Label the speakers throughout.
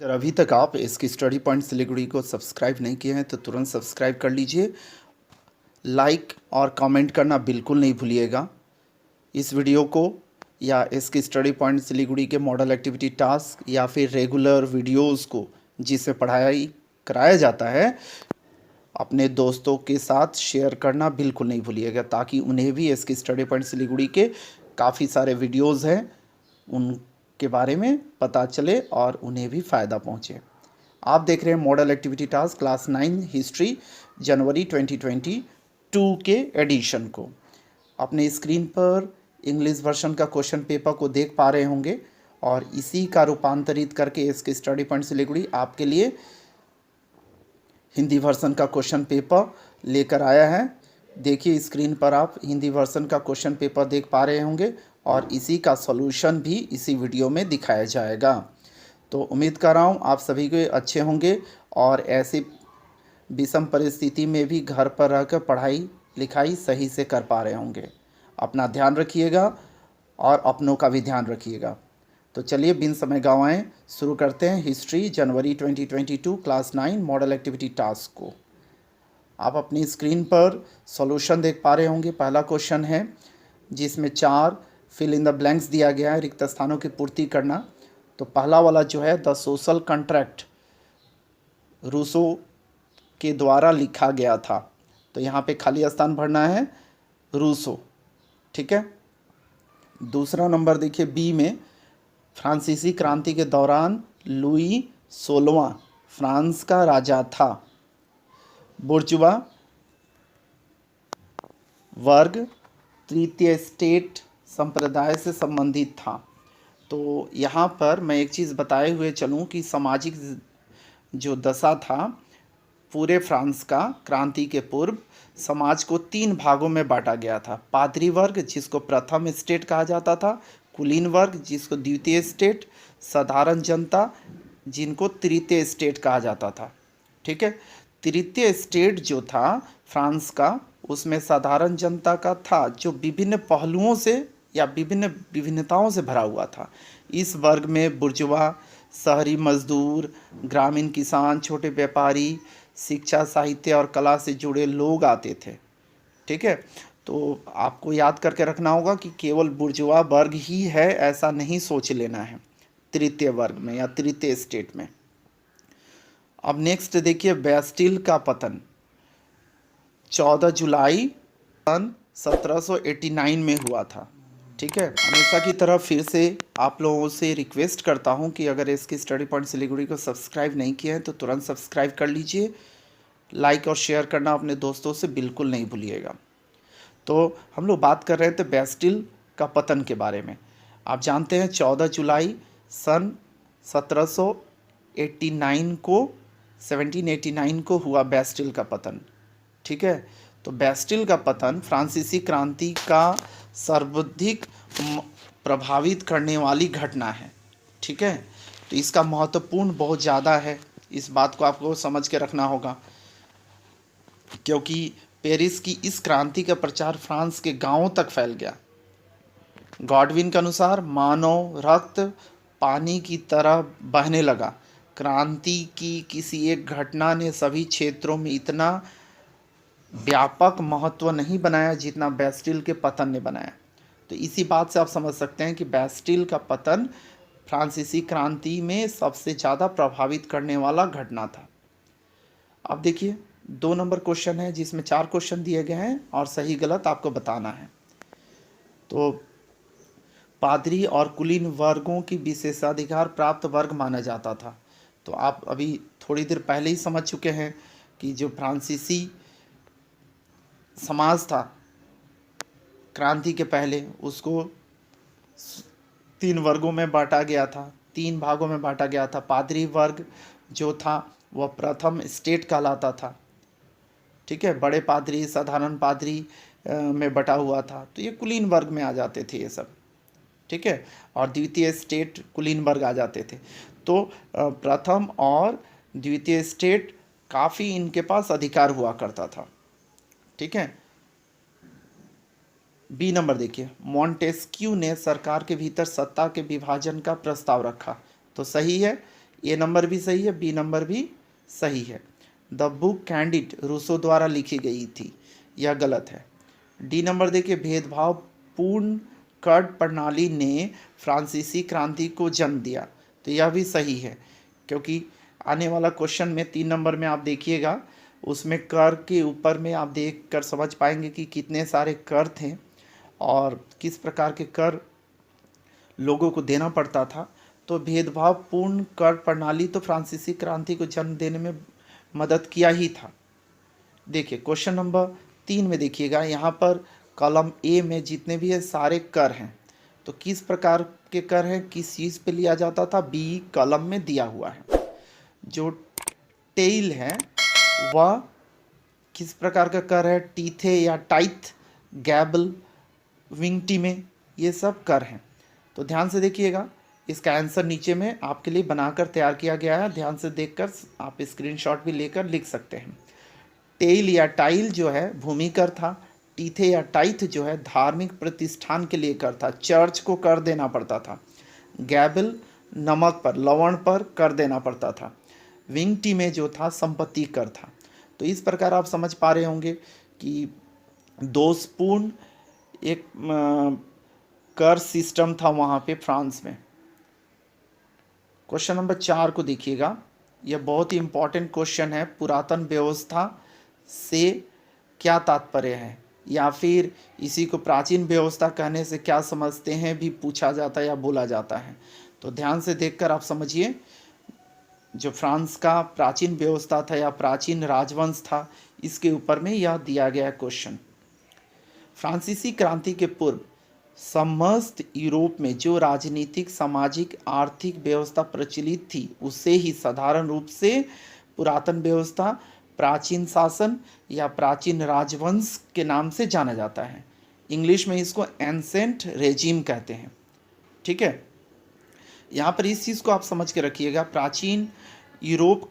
Speaker 1: अगर अभी तक आप इसकी स्टडी पॉइंट सिलीगुड़ी को सब्सक्राइब नहीं किए हैं तो तुरंत सब्सक्राइब कर लीजिए। लाइक और कमेंट करना बिल्कुल नहीं भूलिएगा। इस वीडियो को या इसकी स्टडी पॉइंट सिलीगुड़ी के मॉडल एक्टिविटी टास्क या फिर रेगुलर वीडियोस को जिससे पढ़ाई कराया जाता है अपने दोस्तों के साथ शेयर करना बिल्कुल नहीं भूलिएगा, ताकि उन्हें भी इसकी स्टडी पॉइंट सिलीगुड़ी के काफ़ी सारे वीडियोस हैं उनके बारे में पता चले और उन्हें भी फ़ायदा पहुँचे। आप देख रहे हैं model activity task class 9 history जनवरी 2022 के एडिशन को। अपने स्क्रीन पर इंग्लिश वर्जन का क्वेश्चन पेपर को देख पा रहे होंगे और इसी का रूपांतरित करके इसके स्टडी पॉइंट सिलीगुड़ी आपके लिए हिंदी वर्जन का क्वेश्चन पेपर लेकर आया है। देखिए स्क्रीन पर आप हिंदी वर्जन का क्वेश्चन पेपर देख पा रहे होंगे और इसी का सॉल्यूशन भी इसी वीडियो में दिखाया जाएगा। तो उम्मीद कर रहा हूँ आप सभी के अच्छे होंगे और ऐसी विषम परिस्थिति में भी घर पर रहकर पढ़ाई लिखाई सही से कर पा रहे होंगे। अपना ध्यान रखिएगा और अपनों का भी ध्यान रखिएगा। तो चलिए बिन समय गंवाए शुरू करते हैं हिस्ट्री जनवरी 2022 क्लास 9 मॉडल एक्टिविटी टास्क को। आप अपनी स्क्रीन पर सॉल्यूशन देख पा रहे होंगे। पहला क्वेश्चन है जिसमें 4 फिल इन द ब्लैंक्स दिया गया है, रिक्त स्थानों की पूर्ति करना। तो पहला वाला जो है द सोशल कॉन्ट्रैक्ट रूसो के द्वारा लिखा गया था, तो यहाँ पे खाली स्थान भरना है रूसो। ठीक है। दूसरा नंबर देखिए बी में, फ्रांसीसी क्रांति के दौरान लुई 16वां फ्रांस का राजा था। बुर्जुआ वर्ग तृतीय स्टेट संप्रदाय से संबंधित था। तो यहाँ पर मैं एक चीज़ बताए हुए चलूँ कि सामाजिक जो दशा था पूरे फ्रांस का क्रांति के पूर्व समाज को 3 भागों में बांटा गया था। पादरी वर्ग जिसको प्रथम स्टेट कहा जाता था, कुलीन वर्ग जिसको द्वितीय स्टेट, साधारण जनता जिनको तृतीय स्टेट कहा जाता था। ठीक है। तृतीय स्टेट जो था फ्रांस का उसमें साधारण जनता का था जो विभिन्न पहलुओं से या विभिन्न विभिन्नताओं से भरा हुआ था। इस वर्ग में बुर्जुआ, शहरी मजदूर, ग्रामीण किसान, छोटे व्यापारी, शिक्षा साहित्य और कला से जुड़े लोग आते थे। ठीक है। तो आपको याद करके रखना होगा कि केवल बुर्जुआ वर्ग ही है ऐसा नहीं सोच लेना है तृतीय वर्ग में या तृतीय स्टेट में। अब नेक्स्ट देखिए बेस्टिल का पतन 14 जुलाई सन 1789 में हुआ था। ठीक है। हमेशा की तरह फिर से आप लोगों से रिक्वेस्ट करता हूं कि अगर इसकी स्टडी पॉइंट सिलीगुड़ी को सब्सक्राइब नहीं किया है तो तुरंत सब्सक्राइब कर लीजिए। लाइक और शेयर करना अपने दोस्तों से बिल्कुल नहीं भूलिएगा। तो हम लोग बात कर रहे थे बेस्टिल का पतन के बारे में। आप जानते हैं 14 जुलाई सन 1789 को हुआ बेस्टिल का पतन। ठीक है। तो बेस्टिल का पतन फ्रांसीसी क्रांति का सर्वाधिक प्रभावित करने वाली घटना है। ठीक है। तो इसका महत्वपूर्ण बहुत ज़्यादा है, इस बात को आपको समझ के रखना होगा, क्योंकि पेरिस की इस क्रांति का प्रचार फ्रांस के गांवों तक फैल गया। गॉडविन के अनुसार मानव रक्त पानी की तरह बहने लगा। क्रांति की किसी एक घटना ने सभी क्षेत्रों में इतना व्यापक महत्व नहीं बनाया जितना बेस्टिल के पतन ने बनाया। तो इसी बात से आप समझ सकते हैं कि बेस्टिल का पतन फ्रांसीसी क्रांति में सबसे ज़्यादा प्रभावित करने वाला घटना था। अब देखिए 2 नंबर क्वेश्चन है जिसमें 4 क्वेश्चन दिए गए हैं और सही गलत आपको बताना है। तो पादरी और कुलीन वर्गों की विशेषाधिकार प्राप्त वर्ग माना जाता था। तो आप अभी थोड़ी देर पहले ही समझ चुके हैं कि जो फ्रांसीसी समाज था क्रांति के पहले उसको 3 वर्गों में बांटा गया था, 3 भागों में बांटा गया था। पादरी वर्ग जो था वह प्रथम स्टेट कहलाता था। ठीक है। बड़े पादरी साधारण पादरी में बटा हुआ था, तो ये कुलीन वर्ग में आ जाते थे ये सब। ठीक है। और द्वितीय स्टेट कुलीन वर्ग आ जाते थे। तो प्रथम और द्वितीय स्टेट काफ़ी इनके पास अधिकार हुआ करता था। ठीक है। बी नंबर देखिए, मॉन्टेस्क्यू ने सरकार के भीतर सत्ता के विभाजन का प्रस्ताव रखा। तो सही है, ए नंबर भी सही है, बी नंबर भी सही है। द बुक कैंडिड रूसो द्वारा लिखी गई थी, यह गलत है। डी नंबर देखिए, भेदभाव पूर्ण कर प्रणाली ने फ्रांसीसी क्रांति को जन्म दिया, तो यह भी सही है, क्योंकि आने वाला क्वेश्चन में 3 नंबर में आप देखिएगा, उसमें कर के ऊपर में आप देख कर समझ पाएंगे कि कितने सारे कर थे और किस प्रकार के कर लोगों को देना पड़ता था। तो भेदभावपूर्ण कर प्रणाली तो फ्रांसीसी क्रांति को जन्म देने में मदद किया ही था। देखिए क्वेश्चन नंबर 3 में देखिएगा, यहाँ पर कॉलम ए में जितने भी है सारे कर हैं, तो किस प्रकार के कर हैं, किस चीज़ पे लिया जाता था, बी कॉलम में दिया हुआ है। जो टेल है वह किस प्रकार का कर है, टीथे या टाइथ, गैबल, विंगटी में, ये सब कर हैं। तो ध्यान से देखिएगा, इसका आंसर नीचे में आपके लिए बनाकर तैयार किया गया है, ध्यान से देखकर आप स्क्रीनशॉट भी लेकर लिख सकते हैं। टेल या टाइल जो है भूमि कर था, टीथे या टाइथ जो है धार्मिक प्रतिष्ठान के लिए कर था, चर्च को कर देना पड़ता था। गैबल नमक पर, लवण पर कर देना पड़ता था। विंगटी में जो था संपत्ति कर था। तो इस प्रकार आप समझ पा रहे होंगे कि दोषपूर्ण एक कर सिस्टम था वहाँ पे फ्रांस में। क्वेश्चन नंबर 4 को देखिएगा, यह बहुत ही इम्पॉर्टेंट क्वेश्चन है। पुरातन व्यवस्था से क्या तात्पर्य है, या फिर इसी को प्राचीन व्यवस्था कहने से क्या समझते हैं भी पूछा जाता है या बोला जाता है। तो ध्यान से देखकर आप समझिए, जो फ्रांस का प्राचीन व्यवस्था था या प्राचीन राजवंश था, इसके ऊपर में यह दिया गया क्वेश्चन। फ्रांसीसी क्रांति के पूर्व समस्त यूरोप में जो राजनीतिक, सामाजिक, आर्थिक व्यवस्था प्रचलित थी, उसे ही साधारण रूप से पुरातन व्यवस्था, प्राचीन शासन या प्राचीन राजवंश के नाम से जाना जाता है। इंग्लिश में इसको एंसेंट रेजिम कहते हैं। ठीक है, यहाँ पर इस चीज़ को आप समझ के रखिएगा, प्राचीन यूरोप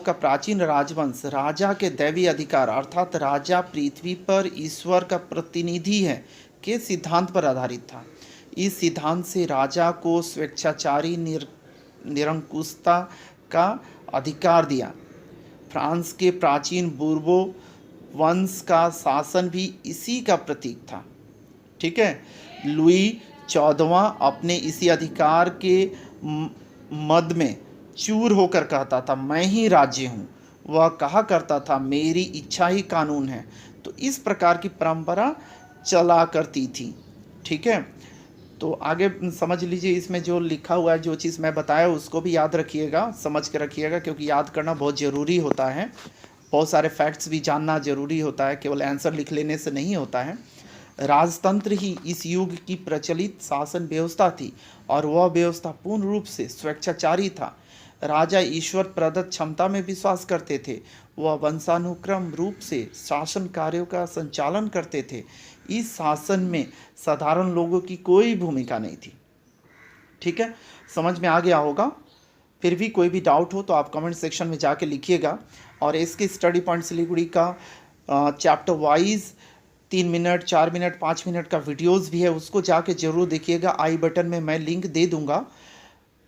Speaker 1: का प्राचीन राजवंश राजा के दैवी अधिकार अर्थात राजा पृथ्वी पर ईश्वर का प्रतिनिधि है के सिद्धांत पर आधारित था। इस सिद्धांत से राजा को स्वेच्छाचारी निरंकुशता का अधिकार दिया। फ्रांस के प्राचीन बूर्बो वंश का शासन भी इसी का प्रतीक था। ठीक है, लुई 14वां अपने इसी अधिकार के मद में चूर होकर कहता था, मैं ही राज्य हूँ। वह कहा करता था, मेरी इच्छा ही कानून है। तो इस प्रकार की परंपरा चला करती थी। ठीक है, तो आगे समझ लीजिए, इसमें जो लिखा हुआ है, जो चीज़ मैं बताया उसको भी याद रखिएगा, समझ के रखिएगा, क्योंकि याद करना बहुत ज़रूरी होता है। बहुत सारे फैक्ट्स भी जानना ज़रूरी होता है, केवल आंसर लिख लेने से नहीं होता है। राजतंत्र ही इस युग की प्रचलित शासन व्यवस्था थी और वह व्यवस्था पूर्ण रूप से स्वेच्छाचारी था। राजा ईश्वर प्रदत्त क्षमता में विश्वास करते थे। वह वंशानुक्रम रूप से शासन कार्यों का संचालन करते थे। इस शासन में साधारण लोगों की कोई भूमिका नहीं थी। ठीक है, समझ में आ गया होगा। फिर भी कोई भी डाउट हो तो आप कमेंट सेक्शन में जाके लिखिएगा। और इसके स्टडी पॉइंट सिलीगुड़ी का chapter wise 3 minute, 4 minute, 5 minute का वीडियोज़ भी है, उसको जाके ज़रूर देखिएगा। आई बटन में मैं लिंक दे दूँगा,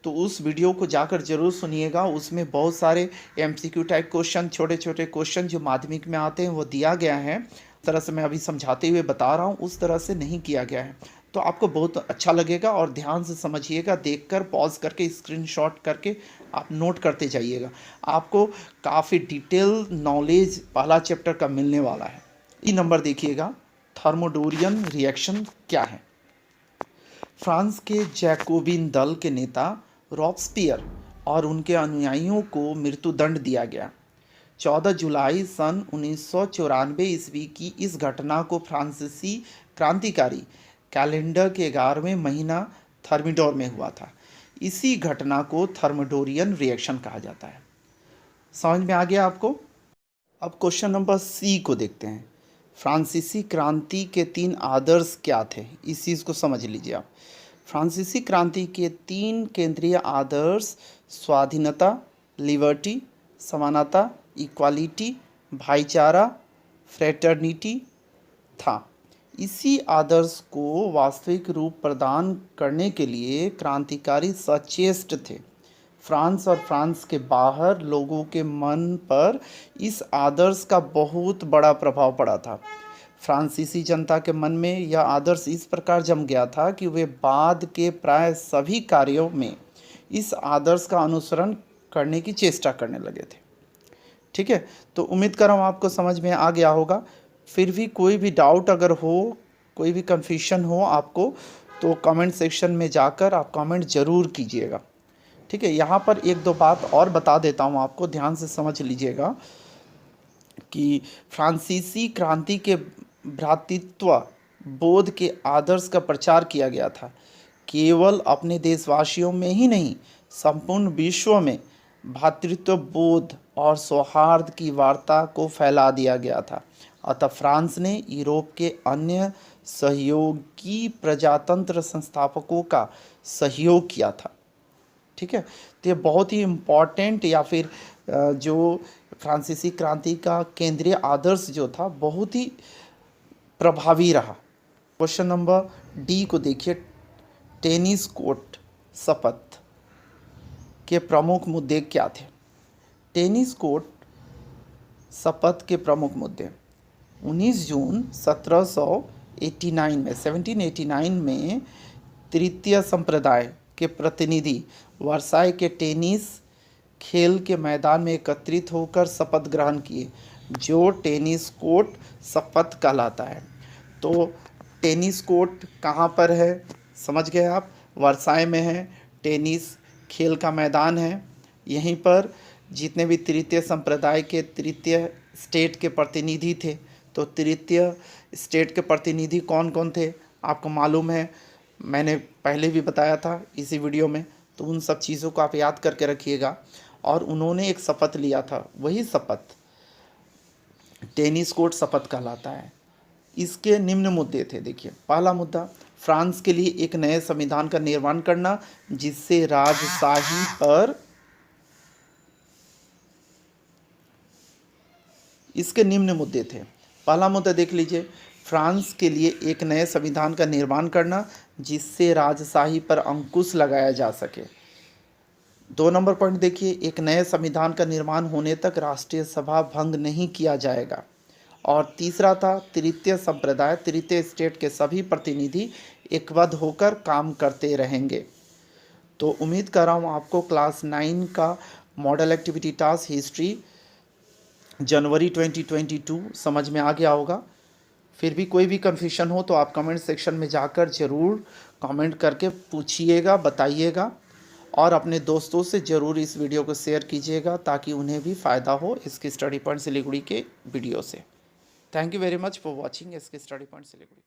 Speaker 1: तो उस वीडियो को जाकर ज़रूर सुनिएगा। उसमें बहुत सारे MCQ टाइप क्वेश्चन, छोटे छोटे क्वेश्चन जो माध्यमिक में आते हैं वो दिया गया है। इस तरह से मैं अभी समझाते हुए बता रहा हूँ, उस तरह से नहीं किया गया है। तो आपको बहुत अच्छा लगेगा और ध्यान से समझिएगा, देखकर पॉज करके स्क्रीनशॉट करके आप नोट करते जाइएगा। आपको काफ़ी डिटेल नॉलेज पहला चैप्टर का मिलने वाला है। ई नंबर देखिएगा, थर्मोडोरियन रिएक्शन क्या है। फ्रांस के जैकोबिन दल के नेता रॉब्सपियर और उनके अनुयायियों को मृत्युदंड दिया गया। 14 जुलाई सन 1994 ईस्वी की इस घटना को फ्रांसीसी क्रांतिकारी कैलेंडर के 11वें महीना थर्मिडोर में हुआ था। इसी घटना को थर्मोडोरियन रिएक्शन कहा जाता है। समझ में आ गया आपको। अब क्वेश्चन नंबर सी को देखते हैं। फ्रांसीसी क्रांति के 3 आदर्श क्या थे, इस चीज़ को समझ लीजिए आप। फ्रांसीसी क्रांति के 3 केंद्रीय आदर्श स्वाधीनता, लिबर्टी, समानता, इक्वालिटी, भाईचारा, फ्रेटर्निटी था। इसी आदर्श को वास्तविक रूप प्रदान करने के लिए क्रांतिकारी सचेष्ट थे। फ्रांस और फ्रांस के बाहर लोगों के मन पर इस आदर्श का बहुत बड़ा प्रभाव पड़ा था। फ्रांसीसी जनता के मन में यह आदर्श इस प्रकार जम गया था कि वे बाद के प्राय सभी कार्यों में इस आदर्श का अनुसरण करने की चेष्टा करने लगे थे। ठीक है, तो उम्मीद कर रहा हूँ आपको समझ में आ गया होगा। फिर भी कोई भी डाउट अगर हो, कोई भी कन्फ्यूजन हो आपको, तो कमेंट सेक्शन में जाकर आप कमेंट ज़रूर कीजिएगा। ठीक है, यहाँ पर एक दो बात और बता देता हूँ आपको, ध्यान से समझ लीजिएगा कि फ्रांसीसी क्रांति के भ्रातृत्व बोध के आदर्श का प्रचार किया गया था। केवल अपने देशवासियों में ही नहीं, संपूर्ण विश्व में भ्रातृत्व बोध और सौहार्द की वार्ता को फैला दिया गया था। अतः फ्रांस ने यूरोप के अन्य सहयोगी प्रजातंत्र संस्थापकों का सहयोग किया था। ठीक है, तो ये बहुत ही इम्पॉर्टेंट, या फिर जो फ्रांसीसी क्रांति का केंद्रीय आदर्श जो था बहुत ही प्रभावी रहा। क्वेश्चन नंबर डी को देखिए, टेनिस कोर्ट शपथ के प्रमुख मुद्दे क्या थे? टेनिस कोर्ट शपथ के प्रमुख मुद्दे 19 जून 1789 में तृतीय संप्रदाय के प्रतिनिधि वर्साई के टेनिस खेल के मैदान में एकत्रित होकर शपथ ग्रहण किए, जो टेनिस कोर्ट शपथ कहलाता है। तो टेनिस कोर्ट कहाँ पर है समझ गए आप? वर्साई में है। टेनिस खेल का मैदान है। यहीं पर जितने भी तृतीय संप्रदाय के तृतीय स्टेट के प्रतिनिधि थे, तो तृतीय स्टेट के प्रतिनिधि कौन कौन थे आपको मालूम है, मैंने पहले भी बताया था इसी वीडियो में। तो उन सब चीज़ों को आप याद करके रखिएगा। और उन्होंने एक शपथ लिया था, वही शपथ टेनिस कोर्ट शपथ कहलाता है। इसके निम्न मुद्दे थे, देखिए। पहला मुद्दा, फ्रांस के लिए एक नए संविधान का निर्माण करना जिससे राजशाही पर, इसके निम्न मुद्दे थे। पहला मुद्दा देख लीजिए, फ्रांस के लिए एक नए संविधान का निर्माण करना जिससे राजशाही पर अंकुश लगाया जा सके। 2 नंबर पॉइंट देखिए, एक नए संविधान का निर्माण होने तक राष्ट्रीय सभा भंग नहीं किया जाएगा। और तीसरा था, तृतीय संप्रदाय तृतीय स्टेट के सभी प्रतिनिधि एकबद्ध होकर काम करते रहेंगे। तो उम्मीद कर रहा हूँ आपको क्लास 9 का मॉडल एक्टिविटी टास्क हिस्ट्री जनवरी 2022 समझ में आ गया होगा। फिर भी कोई भी कन्फ्यूजन हो तो आप कमेंट सेक्शन में जाकर ज़रूर कमेंट करके पूछिएगा, बताइएगा। और अपने दोस्तों से ज़रूर इस वीडियो को शेयर कीजिएगा ताकि उन्हें भी फ़ायदा हो इसके स्टडी पॉइंट सिलीगुड़ी के वीडियो से। Thank you very much for watching इसके स्टडी पॉइंट सिलीगुड़ी।